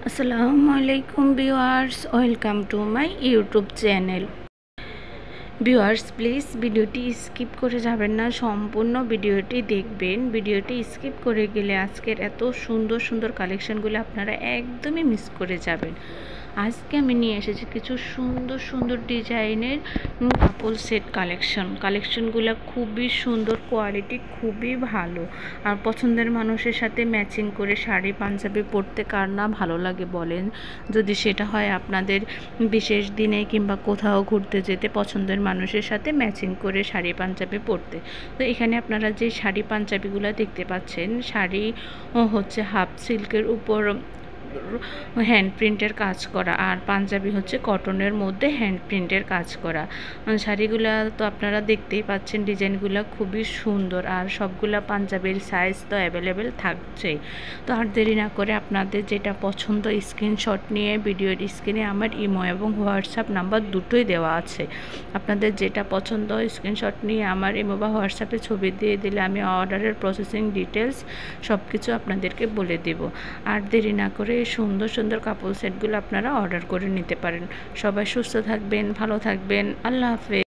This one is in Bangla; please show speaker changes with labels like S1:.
S1: আসসালামু আলাইকুম viewers, welcome to my YouTube channel. Viewers, please ভিডিওটি স্কিপ করে যাবেন না, সম্পূর্ণ ভিডিওটি দেখবেন। ভিডিওটি স্কিপ করে গেলে আজকের এত সুন্দর সুন্দর কালেকশনগুলো আপনারা একদমই মিস করে যাবেন। আজকে আমি নিয়ে এসেছি কিছু সুন্দর সুন্দর ডিজাইনের কাপল সেট কালেকশনগুলো খুবই সুন্দর, কোয়ালিটি খুবই ভালো। আর পছন্দের মানুষের সাথে ম্যাচিং করে শাড়ি পাঞ্জাবি পরতে কার না ভালো লাগে বলেন। যদি সেটা হয় আপনাদের বিশেষ দিনে কিংবা কোথাও ঘুরতে যেতে, পছন্দের মানুষের সাথে ম্যাচিং করে শাড়ি পাঞ্জাবি পরতে। তো এখানে আপনারা যে শাড়ি পাঞ্জাবিগুলো দেখতে পাচ্ছেন, শাড়ি হচ্ছে হাফ সিল্কের উপর হ্যান্ড প্রিন্টের কাজ করা, আর পাঞ্জাবি হচ্ছে কটনের মধ্যে হ্যান্ড প্রিন্টের কাজ করা। শাড়িগুলা তো আপনারা দেখতেই পাচ্ছেন, ডিজাইনগুলো খুবই সুন্দর, আর সবগুলা পাঞ্জাবির সাইজ তো অ্যাভেলেবেল থাকছেই। তো আর দেরি না করে আপনাদের যেটা পছন্দ স্ক্রিনশট নিয়ে ভিডিওর স্ক্রিনে আমার ইমো এবং হোয়াটসঅ্যাপ নাম্বার দুটোই দেওয়া আছে। আপনাদের যেটা পছন্দ স্ক্রিনশট নিয়ে আমার ইমো বা হোয়াটসঅ্যাপে ছবি দিয়ে দিলে আমি অর্ডারের প্রসেসিং ডিটেলস সব কিছু আপনাদেরকে বলে দেব। আর দেরি না করে এই সুন্দর সুন্দর কাপল সেটগুলো আপনারা অর্ডার করে নিতে পারেন। সবাই সুস্থ থাকবেন, ভালো থাকবেন। আল্লাহ হাফেজ।